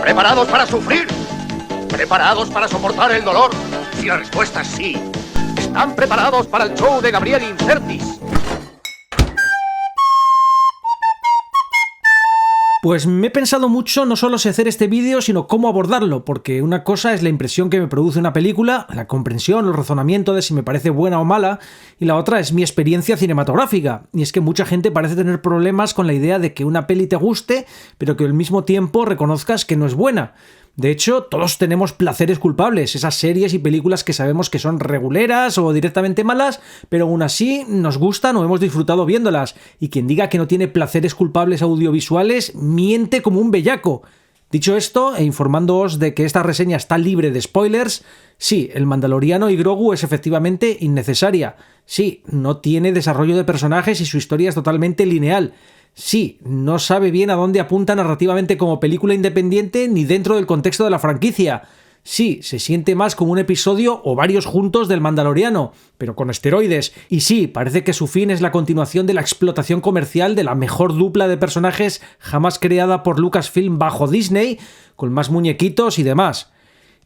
¿Preparados para sufrir? ¿Preparados para soportar el dolor? Si la respuesta es sí, ¿están preparados para el show de Gabriel Incertis? Pues me he pensado mucho no solo si hacer este vídeo, sino cómo abordarlo, porque una cosa es la impresión que me produce una película, la comprensión, el razonamiento de si me parece buena o mala, y la otra es mi experiencia cinematográfica. Y es que mucha gente parece tener problemas con la idea de que una peli te guste, pero que al mismo tiempo reconozcas que no es buena. De hecho, todos tenemos placeres culpables, esas series y películas que sabemos que son reguleras o directamente malas, pero aún así nos gustan o hemos disfrutado viéndolas, y quien diga que no tiene placeres culpables audiovisuales miente como un bellaco. Dicho esto, e informándoos de que esta reseña está libre de spoilers, sí, el Mandaloriano y Grogu es efectivamente innecesaria. Sí, no tiene desarrollo de personajes y su historia es totalmente lineal. Sí, no sabe bien a dónde apunta narrativamente como película independiente ni dentro del contexto de la franquicia. Sí, se siente más como un episodio o varios juntos del Mandaloriano, pero con esteroides. Y sí, parece que su fin es la continuación de la explotación comercial de la mejor dupla de personajes jamás creada por Lucasfilm bajo Disney, con más muñequitos y demás.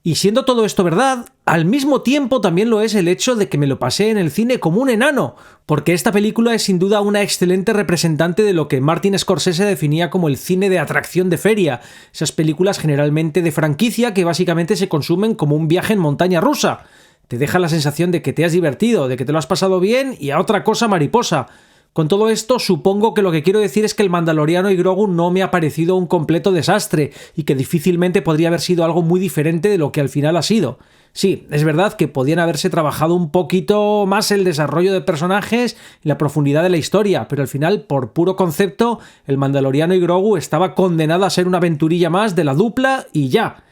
Y siendo todo esto verdad, al mismo tiempo también lo es el hecho de que me lo pasé en el cine como un enano, porque esta película es sin duda una excelente representante de lo que Martin Scorsese definía como el cine de atracción de feria, esas películas generalmente de franquicia que básicamente se consumen como un viaje en montaña rusa. Te deja la sensación de que te has divertido, de que te lo has pasado bien y a otra cosa mariposa. Con todo esto, supongo que lo que quiero decir es que el Mandaloriano y Grogu no me ha parecido un completo desastre y que difícilmente podría haber sido algo muy diferente de lo que al final ha sido. Sí, es verdad que podían haberse trabajado un poquito más el desarrollo de personajes y la profundidad de la historia, pero al final, por puro concepto, el Mandaloriano y Grogu estaba condenado a ser una aventurilla más de la dupla y ya.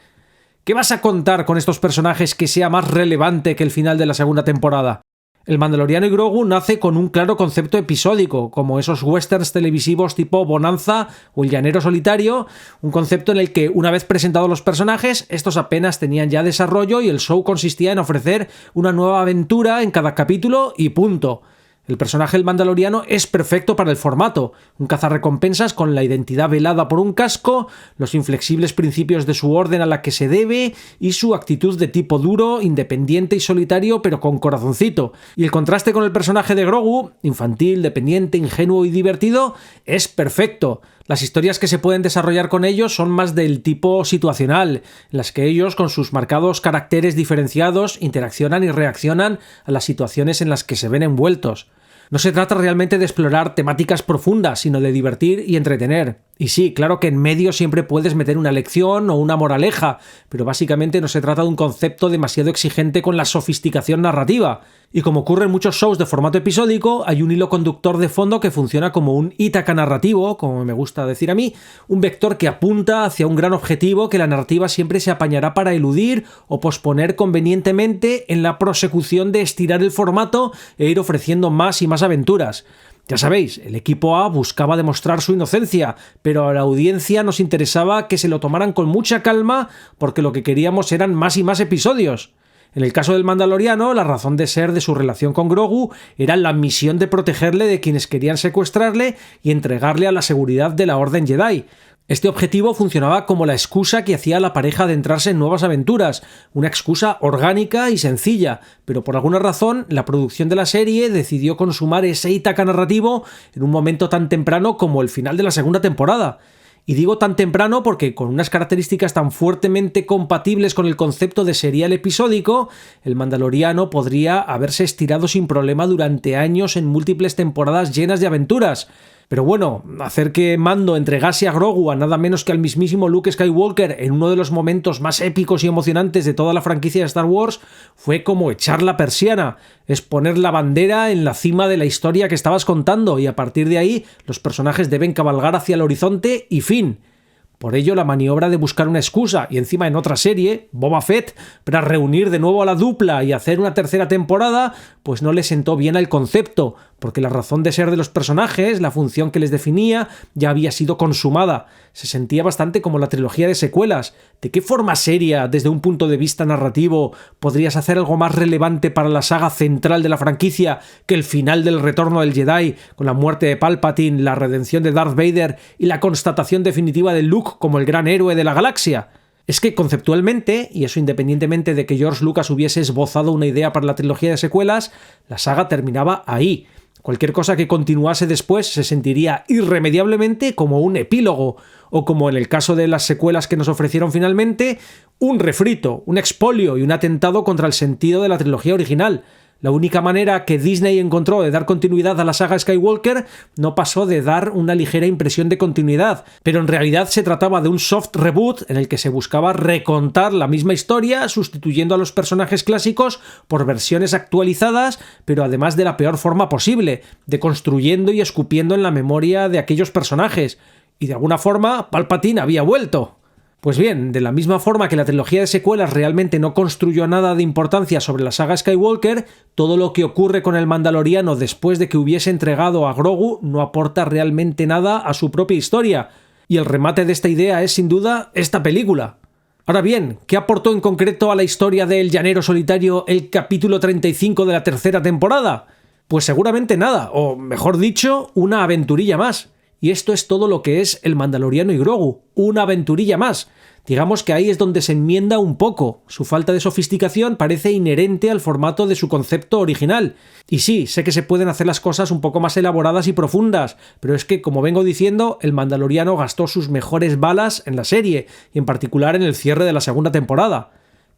¿Qué vas a contar con estos personajes que sea más relevante que el final de la segunda temporada? El Mandaloriano y Grogu nace con un claro concepto episódico, como esos westerns televisivos tipo Bonanza o El Llanero Solitario, un concepto en el que, una vez presentados los personajes, estos apenas tenían ya desarrollo y el show consistía en ofrecer una nueva aventura en cada capítulo y punto. El personaje del Mandaloriano es perfecto para el formato, un cazarrecompensas con la identidad velada por un casco, los inflexibles principios de su orden a la que se debe y su actitud de tipo duro, independiente y solitario pero con corazoncito. Y el contraste con el personaje de Grogu, infantil, dependiente, ingenuo y divertido, es perfecto. Las historias que se pueden desarrollar con ellos son más del tipo situacional, en las que ellos, con sus marcados caracteres diferenciados, interaccionan y reaccionan a las situaciones en las que se ven envueltos. No se trata realmente de explorar temáticas profundas, sino de divertir y entretener. Y sí, claro que en medio siempre puedes meter una lección o una moraleja, pero básicamente no se trata de un concepto demasiado exigente con la sofisticación narrativa. Y como ocurre en muchos shows de formato episódico, hay un hilo conductor de fondo que funciona como un Ítaca narrativo, como me gusta decir a mí, un vector que apunta hacia un gran objetivo que la narrativa siempre se apañará para eludir o posponer convenientemente en la prosecución de estirar el formato e ir ofreciendo más y más aventuras. Ya sabéis, el equipo A buscaba demostrar su inocencia, pero a la audiencia nos interesaba que se lo tomaran con mucha calma porque lo que queríamos eran más y más episodios. En el caso del Mandaloriano, la razón de ser de su relación con Grogu era la misión de protegerle de quienes querían secuestrarle y entregarle a la seguridad de la Orden Jedi. Este objetivo funcionaba como la excusa que hacía a la pareja adentrarse en nuevas aventuras, una excusa orgánica y sencilla, pero por alguna razón la producción de la serie decidió consumar ese Ítaca narrativo en un momento tan temprano como el final de la segunda temporada. Y digo tan temprano porque con unas características tan fuertemente compatibles con el concepto de serial episódico, el Mandaloriano podría haberse estirado sin problema durante años en múltiples temporadas llenas de aventuras. Pero bueno, hacer que Mando entregase a Grogu a nada menos que al mismísimo Luke Skywalker en uno de los momentos más épicos y emocionantes de toda la franquicia de Star Wars fue como echar la persiana, es poner la bandera en la cima de la historia que estabas contando y a partir de ahí los personajes deben cabalgar hacia el horizonte y fin. Por ello, la maniobra de buscar una excusa, y encima en otra serie, Boba Fett, para reunir de nuevo a la dupla y hacer una tercera temporada, pues no le sentó bien al concepto, porque la razón de ser de los personajes, la función que les definía, ya había sido consumada. Se sentía bastante como la trilogía de secuelas. ¿De qué forma seria, desde un punto de vista narrativo, podrías hacer algo más relevante para la saga central de la franquicia que el final del Retorno del Jedi, con la muerte de Palpatine, la redención de Darth Vader y la constatación definitiva de Luke Kong como el gran héroe de la galaxia. Es que conceptualmente, y eso independientemente de que George Lucas hubiese esbozado una idea para la trilogía de secuelas, la saga terminaba ahí. Cualquier cosa que continuase después se sentiría irremediablemente como un epílogo, o como en el caso de las secuelas que nos ofrecieron finalmente, un refrito, un expolio y un atentado contra el sentido de la trilogía original. La única manera que Disney encontró de dar continuidad a la saga Skywalker no pasó de dar una ligera impresión de continuidad, pero en realidad se trataba de un soft reboot en el que se buscaba recontar la misma historia, sustituyendo a los personajes clásicos por versiones actualizadas, pero además de la peor forma posible, deconstruyendo y escupiendo en la memoria de aquellos personajes. Y de alguna forma, Palpatine había vuelto. Pues bien, de la misma forma que la trilogía de secuelas realmente no construyó nada de importancia sobre la saga Skywalker, todo lo que ocurre con el Mandaloriano después de que hubiese entregado a Grogu no aporta realmente nada a su propia historia. Y el remate de esta idea es sin duda esta película. Ahora bien, ¿qué aportó en concreto a la historia del Llanero Solitario el capítulo 35 de la tercera temporada? Pues seguramente nada, o mejor dicho, una aventurilla más. Y esto es todo lo que es el Mandaloriano y Grogu, una aventurilla más. Digamos que ahí es donde se enmienda un poco. Su falta de sofisticación parece inherente al formato de su concepto original. Y sí, sé que se pueden hacer las cosas un poco más elaboradas y profundas, pero es que, como vengo diciendo, el Mandaloriano gastó sus mejores balas en la serie, y en particular en el cierre de la segunda temporada.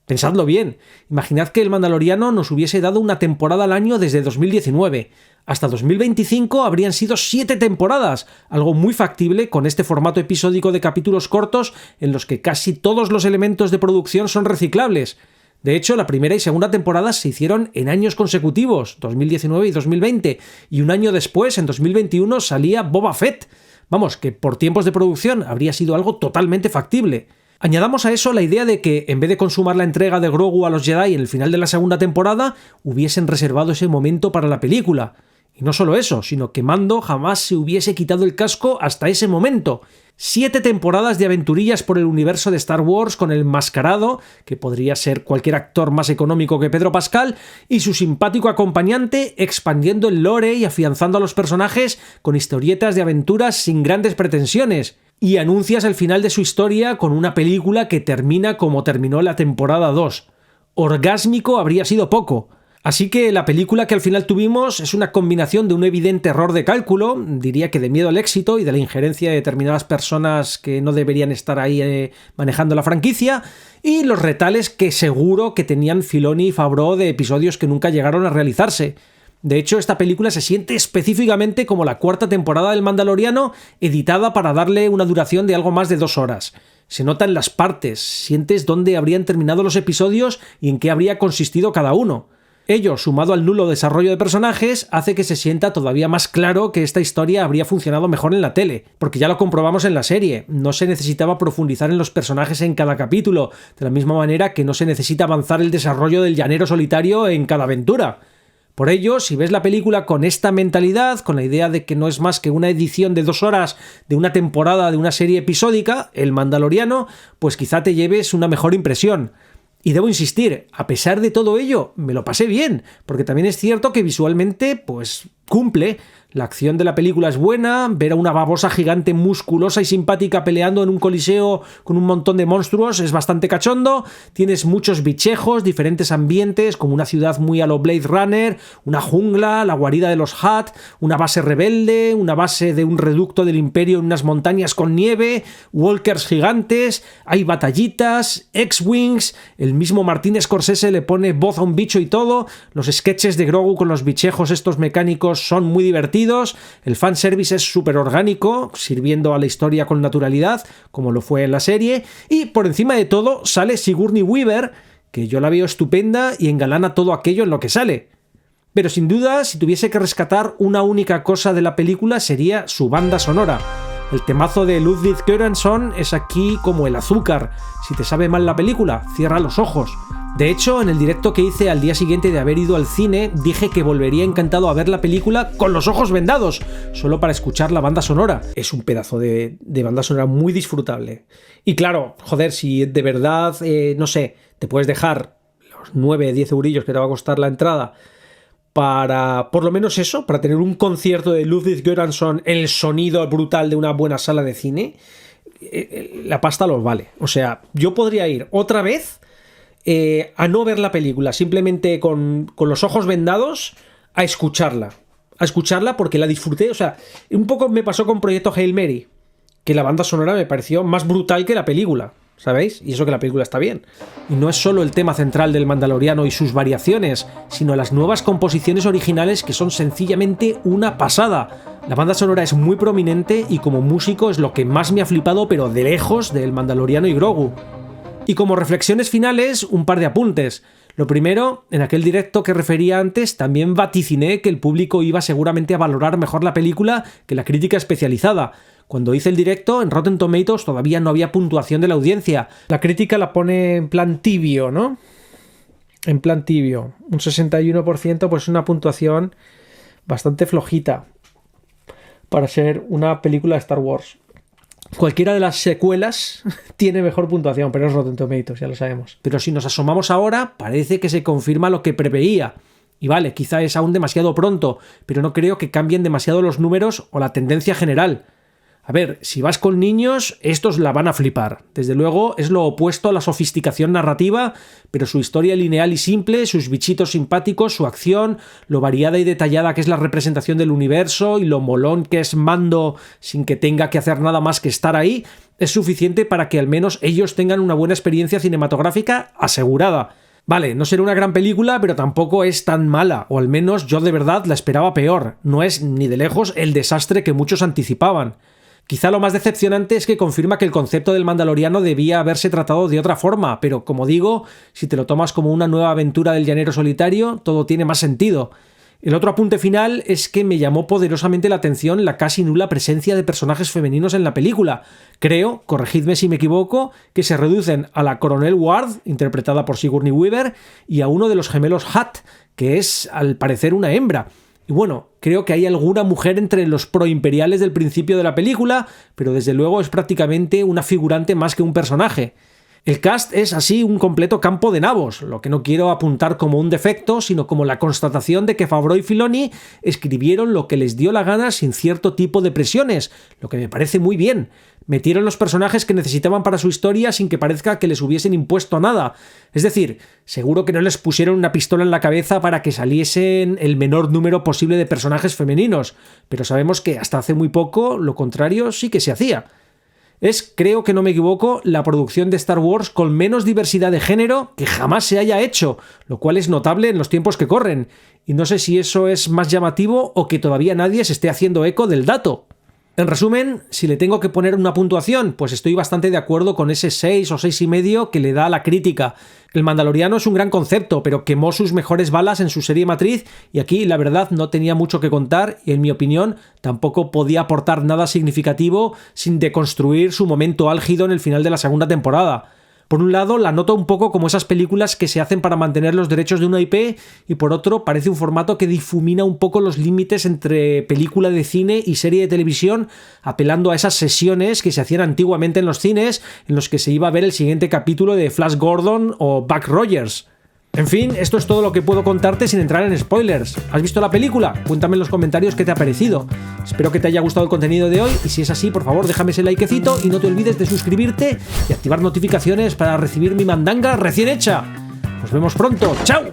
Pensadlo bien, imaginad que el Mandaloriano nos hubiese dado una temporada al año desde 2019. Hasta 2025 habrían sido 7 temporadas, algo muy factible con este formato episódico de capítulos cortos en los que casi todos los elementos de producción son reciclables. De hecho, la primera y segunda temporada se hicieron en años consecutivos, 2019 y 2020, y un año después, en 2021, salía Boba Fett. Vamos, que por tiempos de producción habría sido algo totalmente factible. Añadamos a eso la idea de que, en vez de consumar la entrega de Grogu a los Jedi en el final de la segunda temporada, hubiesen reservado ese momento para la película. Y no solo eso, sino que Mando jamás se hubiese quitado el casco hasta ese momento. 7 temporadas de aventurillas por el universo de Star Wars con el Enmascarado, que podría ser cualquier actor más económico que Pedro Pascal, y su simpático acompañante expandiendo el lore y afianzando a los personajes con historietas de aventuras sin grandes pretensiones. Y anuncias el final de su historia con una película que termina como terminó la temporada 2. Orgásmico habría sido poco. Así que la película que al final tuvimos es una combinación de un evidente error de cálculo, diría que de miedo al éxito y de la injerencia de determinadas personas que no deberían estar ahí manejando la franquicia, y los retales que seguro que tenían Filoni y Favreau de episodios que nunca llegaron a realizarse. De hecho, esta película se siente específicamente como la cuarta temporada del Mandaloriano, editada para darle una duración de algo más de 2 horas. Se notan las partes, sientes dónde habrían terminado los episodios y en qué habría consistido cada uno. Ello, sumado al nulo desarrollo de personajes, hace que se sienta todavía más claro que esta historia habría funcionado mejor en la tele, porque ya lo comprobamos en la serie, no se necesitaba profundizar en los personajes en cada capítulo, de la misma manera que no se necesita avanzar el desarrollo del Llanero Solitario en cada aventura. Por ello, si ves la película con esta mentalidad, con la idea de que no es más que una edición de 2 horas de una temporada de una serie episódica, El Mandaloriano, pues quizá te lleves una mejor impresión. Y debo insistir, a pesar de todo ello, me lo pasé bien, porque también es cierto que visualmente, pues, cumple. La acción de la película es buena, ver a una babosa gigante musculosa y simpática peleando en un coliseo con un montón de monstruos es bastante cachondo, tienes muchos bichejos, diferentes ambientes, como una ciudad muy a lo Blade Runner, una jungla, la guarida de los Hutt, una base rebelde, una base de un reducto del Imperio en unas montañas con nieve, walkers gigantes, hay batallitas, X-Wings, el mismo Martin Scorsese le pone voz a un bicho y todo, los sketches de Grogu con los bichejos estos mecánicos son muy divertidos, el fanservice es súper orgánico, sirviendo a la historia con naturalidad, como lo fue en la serie, y por encima de todo sale Sigourney Weaver, que yo la veo estupenda y engalana todo aquello en lo que sale. Pero sin duda, si tuviese que rescatar una única cosa de la película sería su banda sonora. El temazo de Ludwig Göransson es aquí como el azúcar. Si te sabe mal la película, cierra los ojos. De hecho, en el directo que hice al día siguiente de haber ido al cine, dije que volvería encantado a ver la película con los ojos vendados, solo para escuchar la banda sonora. Es un pedazo de banda sonora muy disfrutable. Y claro, joder, si de verdad, no sé, te puedes dejar los 9-10 eurillos que te va a costar la entrada para, por lo menos eso, para tener un concierto de Ludwig Göransson en el sonido brutal de una buena sala de cine, la pasta los vale. O sea, yo podría ir otra vez a no ver la película, simplemente con los ojos vendados a escucharla porque la disfruté. O sea, un poco me pasó con Proyecto Hail Mary, que la banda sonora me pareció más brutal que la película, ¿sabéis? Y eso que la película está bien. Y no es solo el tema central del Mandaloriano y sus variaciones, sino las nuevas composiciones originales que son sencillamente una pasada. La banda sonora es muy prominente y como músico es lo que más me ha flipado, pero de lejos, del Mandaloriano y Grogu. Y como reflexiones finales, un par de apuntes. Lo primero, en aquel directo que refería antes, también vaticiné que el público iba seguramente a valorar mejor la película que la crítica especializada. Cuando hice el directo, en Rotten Tomatoes todavía no había puntuación de la audiencia. La crítica la pone en plan tibio, ¿no? En plan tibio. Un 61%, pues una puntuación bastante flojita para ser una película de Star Wars. Cualquiera de las secuelas tiene mejor puntuación, pero es Rotten Tomatoes, ya lo sabemos. Pero si nos asomamos ahora, parece que se confirma lo que preveía. Y vale, quizá es aún demasiado pronto, pero no creo que cambien demasiado los números o la tendencia general. A ver, si vas con niños, estos la van a flipar. Desde luego es lo opuesto a la sofisticación narrativa, pero su historia lineal y simple, sus bichitos simpáticos, su acción, lo variada y detallada que es la representación del universo y lo molón que es Mando sin que tenga que hacer nada más que estar ahí, es suficiente para que al menos ellos tengan una buena experiencia cinematográfica asegurada. Vale, no será una gran película, pero tampoco es tan mala, o al menos yo de verdad la esperaba peor. No es ni de lejos el desastre que muchos anticipaban. Quizá lo más decepcionante es que confirma que el concepto del Mandaloriano debía haberse tratado de otra forma, pero como digo, si te lo tomas como una nueva aventura del llanero solitario, todo tiene más sentido. El otro apunte final es que me llamó poderosamente la atención la casi nula presencia de personajes femeninos en la película. Creo, corregidme si me equivoco, que se reducen a la Coronel Ward, interpretada por Sigourney Weaver, y a uno de los gemelos Hutt, que es al parecer una hembra. Y bueno, creo que hay alguna mujer entre los proimperiales del principio de la película, pero desde luego es prácticamente una figurante más que un personaje. El cast es así un completo campo de nabos, lo que no quiero apuntar como un defecto, sino como la constatación de que Favreau y Filoni escribieron lo que les dio la gana sin cierto tipo de presiones, lo que me parece muy bien. Metieron los personajes que necesitaban para su historia sin que parezca que les hubiesen impuesto nada. Es decir, seguro que no les pusieron una pistola en la cabeza para que saliesen el menor número posible de personajes femeninos, pero sabemos que hasta hace muy poco lo contrario sí que se hacía. Es, creo que no me equivoco, la producción de Star Wars con menos diversidad de género que jamás se haya hecho, lo cual es notable en los tiempos que corren. Y no sé si eso es más llamativo o que todavía nadie se esté haciendo eco del dato. En resumen, si le tengo que poner una puntuación, pues estoy bastante de acuerdo con ese 6 o 6,5 que le da a la crítica. El Mandaloriano es un gran concepto, pero quemó sus mejores balas en su serie matriz y aquí la verdad no tenía mucho que contar y en mi opinión tampoco podía aportar nada significativo sin deconstruir su momento álgido en el final de la segunda temporada. Por un lado, la noto un poco como esas películas que se hacen para mantener los derechos de una IP y por otro, parece un formato que difumina un poco los límites entre película de cine y serie de televisión, apelando a esas sesiones que se hacían antiguamente en los cines en los que se iba a ver el siguiente capítulo de Flash Gordon o Buck Rogers. En fin, esto es todo lo que puedo contarte sin entrar en spoilers. ¿Has visto la película? Cuéntame en los comentarios qué te ha parecido. Espero que te haya gustado el contenido de hoy y si es así, por favor déjame ese likecito y no te olvides de suscribirte y activar notificaciones para recibir mi mandanga recién hecha. Nos vemos pronto. ¡Chao!